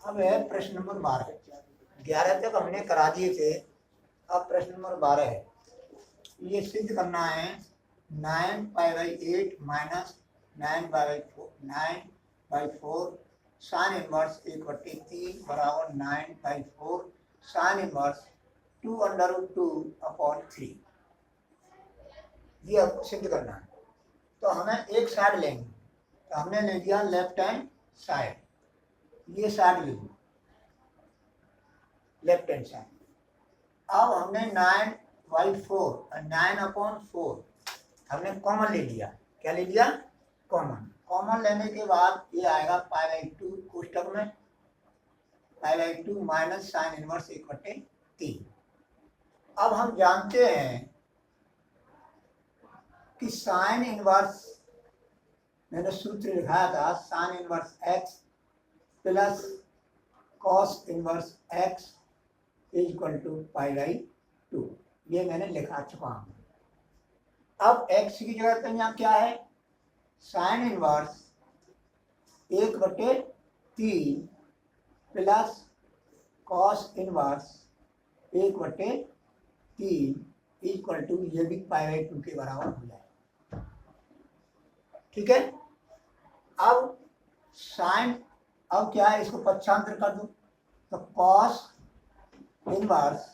अब है प्रश्न नंबर 12। 11 तक हमने करा दिए थे, अब प्रश्न नंबर 12 है। ये सिद्ध करना है 9π/8 माइनस 9/4 साइन इनवर्स 1/3 बराबर 9/4 साइन इनवर्स 2√2/3। ये आपको सिद्ध करना है। तो हमें एक साइड लेंगे, तो हमने ले लिया लेफ्ट हैंड साइड, ये साइड ले ली लेफ्ट हैंड साइड। अब हमने 9/4 9/4 हमने कॉमन ले लिया। क्या ले लिया? कॉमन। कॉमन लेने के बाद ये आएगा π/2 कोष्टक में, π/2 माइनस साइन इनवर्स 1/3। अब हम जानते हैं कि साइन इनवर्स, मैंने सूत्र लिखाया था, sine inverse x plus cos inverse x equal to π/2। ये मैंने लिखा चुका हूं। अब x की जगह पर यहाँ क्या है? Sine inverse 1/3 plus cos inverse 1/3 equal to, ये भी π/2 के बराबर हो जाए। ठीक है। अब साइन, अब क्या है, इसको पक्षांतर कर दो, तो cos inverse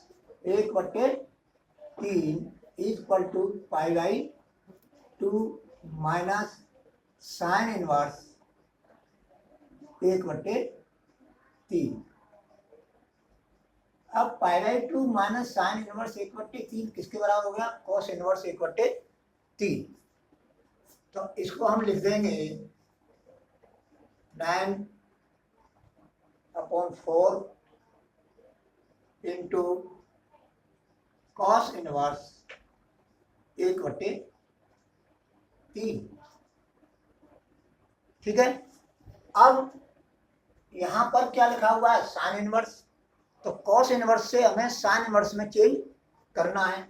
1/3 equal to π/2 minus sine inverse 1/3। अब π/2 माइनस साइन इनवर्स 1/3 किसके बराबर हो गया? Cos inverse 1/3। तो इसको हम लिख देंगे 9/4 इंटू कॉस इनवर्स 1/3। ठीक है। अब यहां पर क्या लिखा हुआ है? Sine inverse. तो कॉस इनवर्स से हमें साइन इनवर्स में चेंज करना है।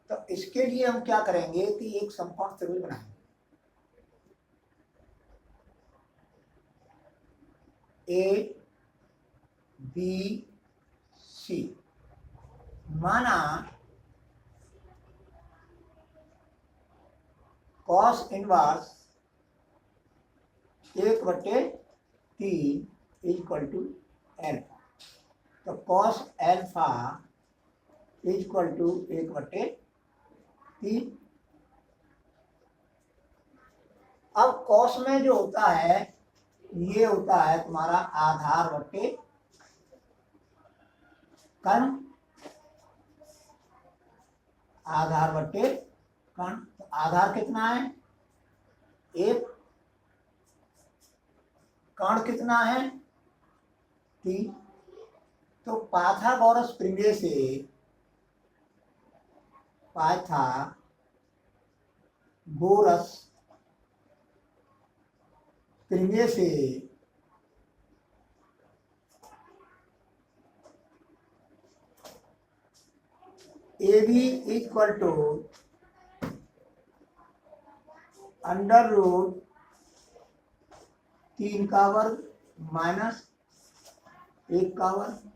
तो इसके लिए हम क्या करेंगे कि एक समकोण त्रिभुज बनाएंगे। ए बी सी, माना cos inverse 1/3 equal to alpha. तो कॉस एल्फा इक्वल टू 1/3। अब कॉस में जो होता है, ये होता है तुम्हारा आधार बटे कर्ण, आधार बटे कर्ण। तो आधार कितना है? 1। कर्ण कितना है? 3। तो पाइथागोरस प्रमेय से, पाइथागोरस प्रमेय से ए बी इक्वल टू √3 का वर्ग माइनस 1 का वर्ग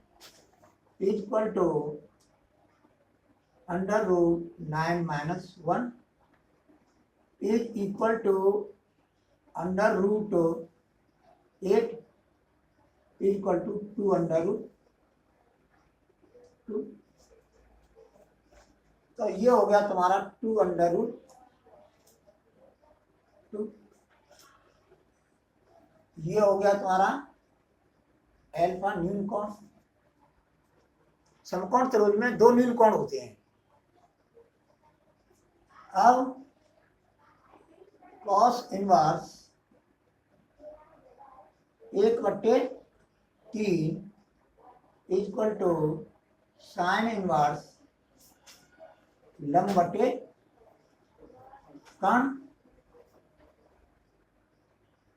equal to √9 - 1 is equal to √8 equal to 2√2। तो ये हो गया तुम्हारा 2√2। ये हो गया तुम्हारा एल्फा न्यून कोण। समकोण त्रिभुज में 2 न्यून कोण होते हैं। अब cos inverse 1/3 equal to sine inverse लंब बटे कर्ण,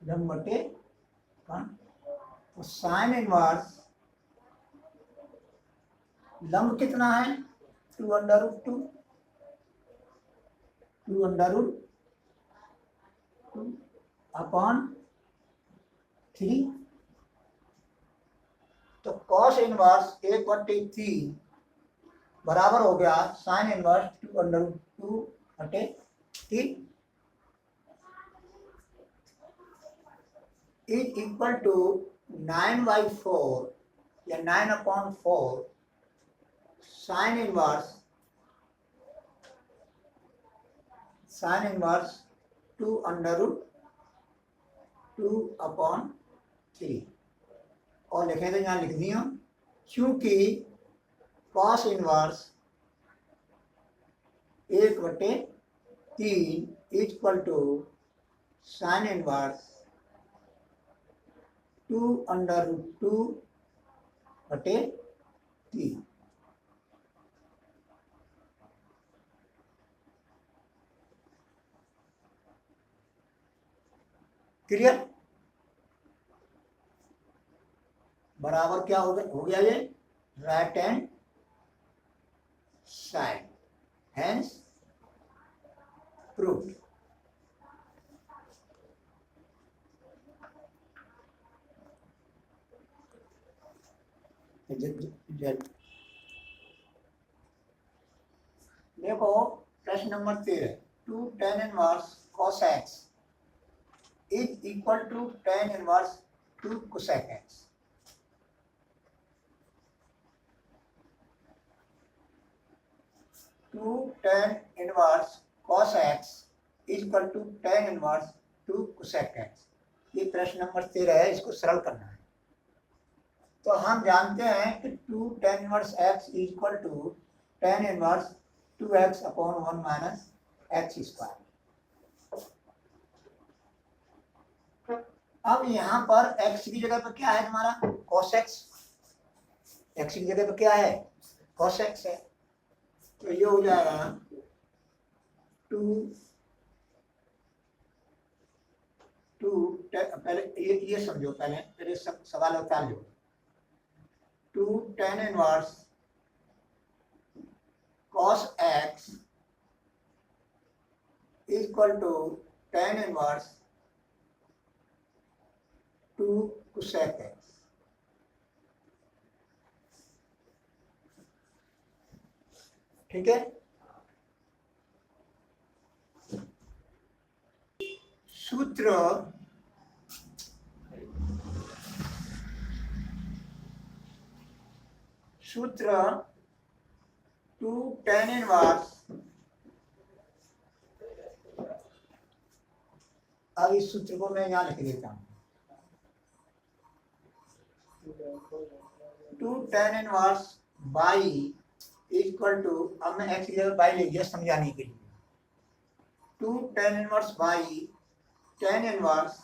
लंब बटे कर्ण। तो साइन इनवर्स लंब कितना है? 2√2 अपॉन 3 कॉस इनवर्स 1/3 बराबर हो गया sine inverse 2/2/3 is equal to 9/4 या 9/4 साइन इनवर्स 2/2/3 और लिखें तो यहाँ लिख दिया क्योंकि cos inverse 1/3 equal to sine inverse 2/2/3 clear बराबर क्या हो गया ये right hand side hence proof देखो प्रश्न number 13 2 tan inverse cos x is equal to tan inverse 2 cosec x 2 tan inverse cos x equal to tan inverse 2 cosec x ये प्रश्न number 13 है इसको सरल करना है तो हम जानते हैं कि 2 tan inverse x equal to tan inverse 2x upon 1 minus x square अब यहाँ पर x की जगह पर क्या है तुम्हारा cos x x की जगह पर क्या है cos x है तो ये हो जाएगा 2 पहले ये समझो पहले सवाल उतार लो 2 tan inverse cos x equal to tan inverse 2 cosec x ठीक है सूत्र सूत्र 2 tan इनवर्स अब इस सूत्र को मैं यहाँ लिख देता हूँ 2 tan inverse by equal to अब मैं x की जगह बाई ले लिया समझाने के लिए 2 tan inverse by tan inverse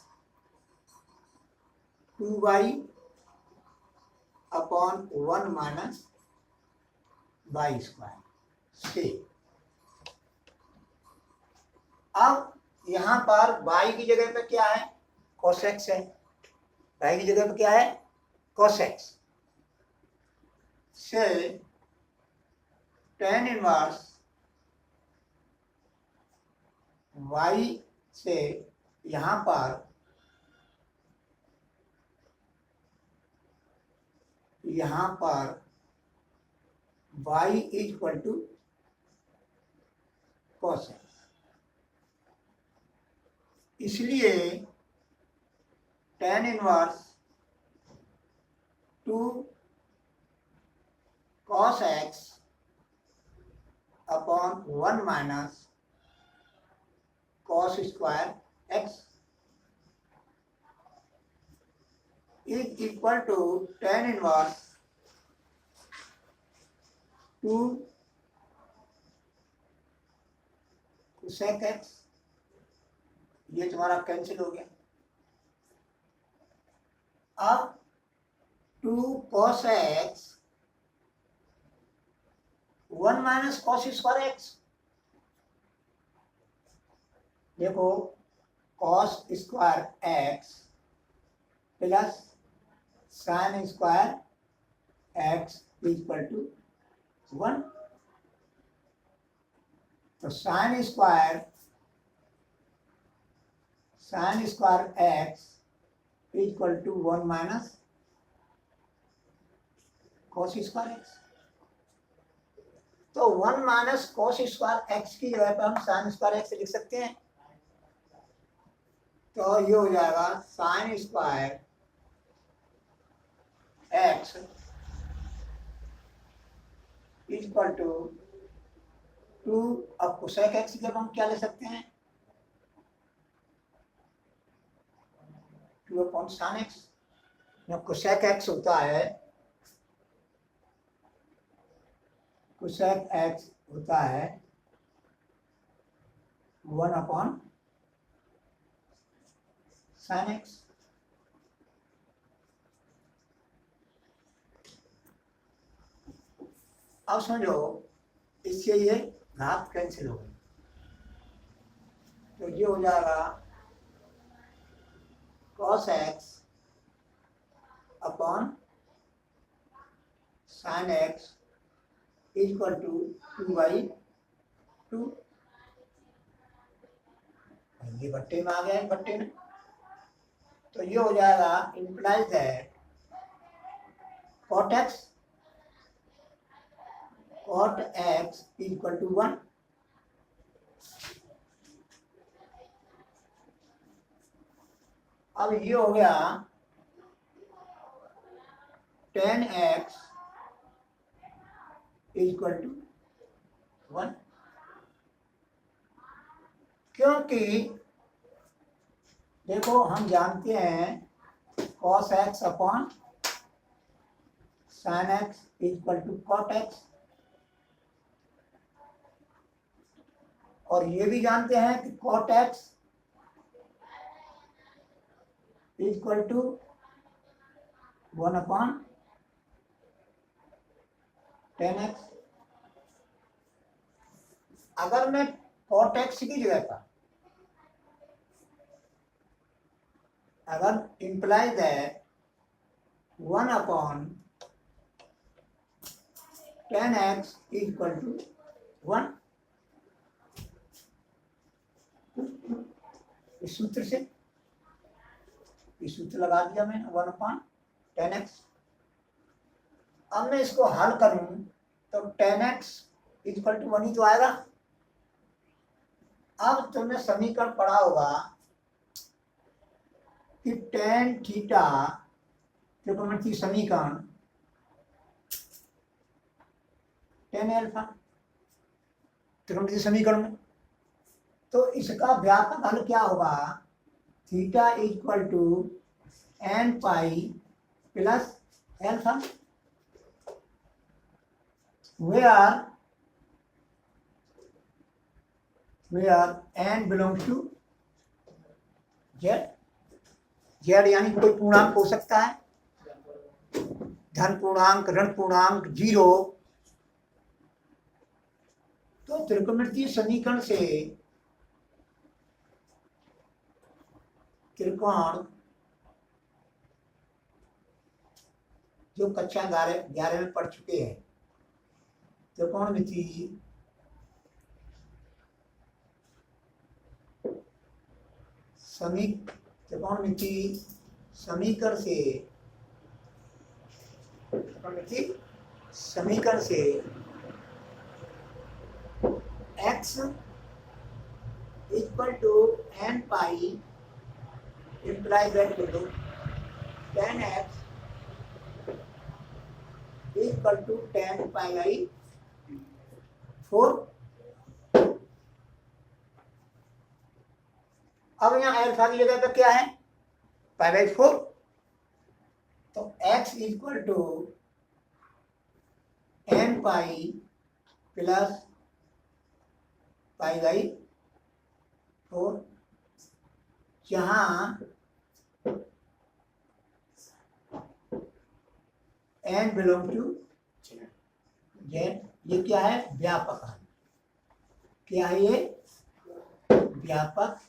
2y upon 1 minus y square से अब यहाँ पर y की जगह पे क्या है cos x है y की जगह पे क्या है cos x से tan इनवर्स y से यहाँ पर y equal to cos x इसलिए tan inverse 2 cos x upon 1 minus cos square x is equal to tan inverse 2 cosec x ये तुम्हारा कैंसिल हो गया अब 2 cos x 1 minus cos square x देखो cos square x plus sine square x equal to 1 तो sine square x equal to 1 minus cos square x. तो 1 minus cos square x की जगह पर हम sin स्क्वायर एक्स लिख सकते हैं। तो ये हो जाएगा sin square x equal to 2। अब कोसेक एक्स की जगह हम क्या ले सकते हैं, 2 अपॉन sin एक्स। जब कोसेक एक्स होता है, कोसेक एक्स होता है 1 अपॉन sin एक्स। अब समझो, इससे ये घात कैंसिल हो गई, तो ये हो जाएगा cos x upon sin x equal to 2/2। ये बट्टे में आ गया है, बट्टे में। तो ये हो जाएगा implies that cot x equal to 1। अब ये हो गया tan x इक्वल टू 1, क्योंकि देखो हम जानते हैं cos x upon sin x equal to cot x, और ये भी जानते हैं कि cot x equal to 1 upon tan x। अगर मैं cot x की जगह पर अगर इम्प्लाइज है 1 upon tan x equal to 1, इस सूत्र से इस सूत्र लगा दिया मैंने 1 अपॉन tan x। अब मैं इसको हल करूं तो tan x इक्वल टू 1 ही तो आएगा। अब तुमने समीकरण पढ़ा होगा कि tan थीटा त्रिकोणमितीय समीकरण tan अल्फा त्रिकोणमितीय समीकरण में, तो इसका व्यापक हल क्या होगा, theta equal to n pi plus alpha, where n belongs to z। z यानी कोई पूर्णांक हो सकता है, धन पूर्णांक, ऋण पूर्णांक, 0। तो त्रिकोणमितीय समीकरण से त्रिकोण जो कक्षा 11 में पढ़ चुके हैं, त्रिकोणमितीय समीकरण से x equal to n pi implies that tan x equal to tan pi 4। अब यहाँ अल्फा की जगह पे क्या है, π/4। तो x equal to n pi plus π/4, जहाँ n बिलोंग टू z। ये क्या है, व्यापक हल। क्या है ये, व्यापक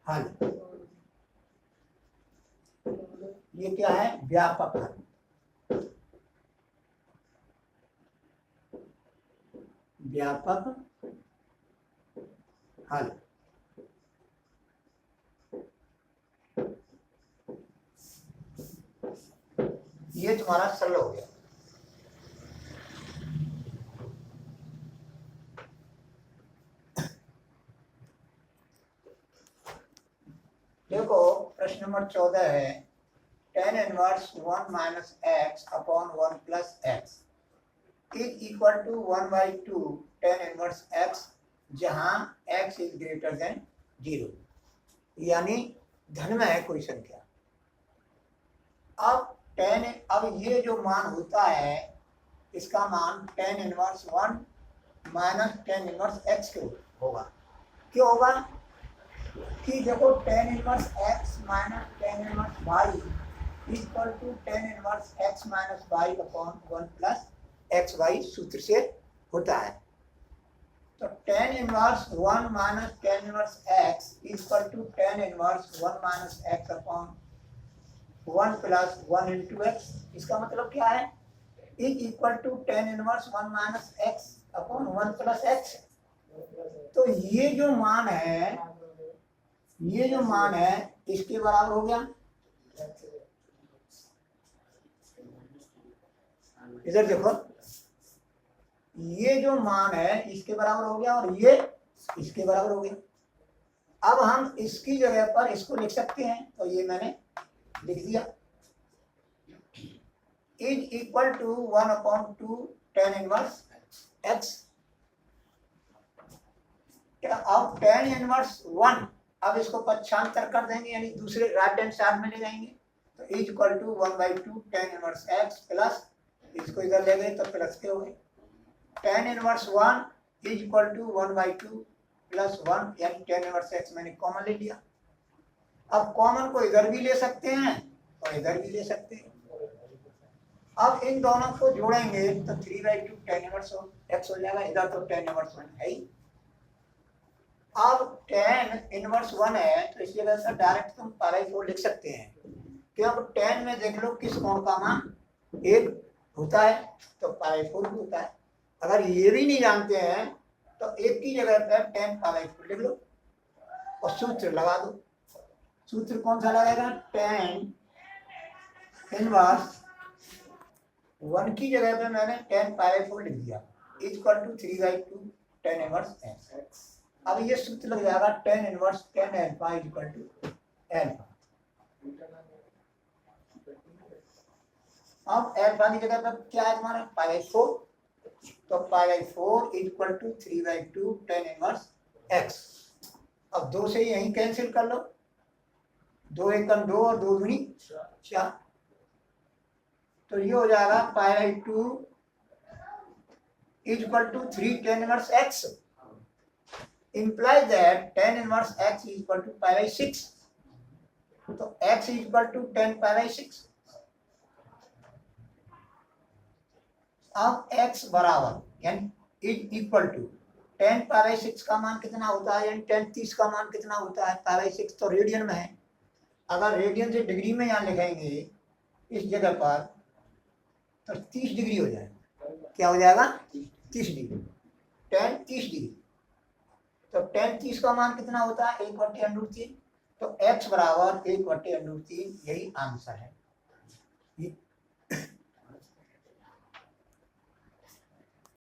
हल। ये क्या है, व्यापक हल। व्यापक हल। ये तुम्हारा सरल हो गया। देखो प्रश्न नंबर 14 है tan inverse 1 minus x upon 1 plus x is equal to 1/2 tan inverse x जहां x इज ग्रेटर देन 0, यानी धन में है कोई संख्या। अब ये जो मान होता है इसका मान tan inverse 1 minus tan inverse x क्यों होगा? क्यों होगा कि देखो tan inverse x minus tan inverse y equal to tan inverse x minus y upon 1 plus x y सूत्र से होता है। तो tan inverse 1 minus tan inverse x equal to tan inverse 1 minus x upon 1 plus 1 into x. इसका मतलब क्या है? Is equal to tan inverse 1 minus x upon 1 plus x. तो ये जो मान है इसके बराबर हो गया। इधर देखो, ये जो मान है इसके बराबर हो गया और ये इसके बराबर हो गया। अब हम इसकी जगह पर इसको लिख सकते हैं, तो ये मैंने लिख दिया is equal to 1/2 tan inverse x। अब tan इनवर्स 1 अब इसको पक्षांतर कर देंगे, यानी दूसरे राइट हैंड साइड में ले जाएंगे, तो is equal to 1/2 tan inverse x plus इसको इधर ले गए तो प्लस के हो गए। tan inverse 1 is equal to 1/2 plus 1, यानी tan इनवर्स x मैंने कॉमन ले लिया। अब कॉमन को इधर भी ले सकते हैं और इधर भी ले सकते हैं। अब इन दोनों को जोड़ेंगे तो 3/2 tan इनवर्स x हो जाएगा। इधर तो tan इनवर्स 1 है ही। अब tan इनवर्स 1 है तो इस जगह से डायरेक्ट तुम π/4 लिख सकते हैं, कि अब tan में देख लो किस कोण का मान 1 होता है, तो π/4 होता है। अगर ये भी नहीं जानते हैं तो 1 की जगह पर tan π/4 लिख लो और सूत्र लगा दो। सूत्र कौन सा लगेगा? tan इनवर्स 1 की जगह पे मैंने tan π/4 लिख दिया equal to 3/2 tan inverse x। अब ये सूत्र लग जाएगा tan inverse tan alpha equal to alpha. अब अल्फा की जगह पर क्या है तुम्हारा? π/4, तो π/4 equal to 3/2 tan inverse x। अब 2 से यहीं कैंसिल कर लो, 2 एकम 2 और 2 दूनी 4, तो ये हो जाएगा π/2 equal to 3 tan inverse x, implies that tan inverse x is equal to π/6, तो x is equal to tan π/6। अब x बराबर यानी इज इक्वल टू tan π/6 का मान कितना होता है, यानी tan 30 का मान कितना होता है? π/6 तो रेडियन में है। अगर रेडियन से डिग्री में यहाँ लिखेंगे इस जगह पर तो 30 डिग्री हो जाएगा। क्या हो जाएगा? 30 डिग्री। tan 30 डिग्री, तो tan 30 का मान कितना होता है? 1/√3, तो x बराबर 1/√3, यही आंसर है।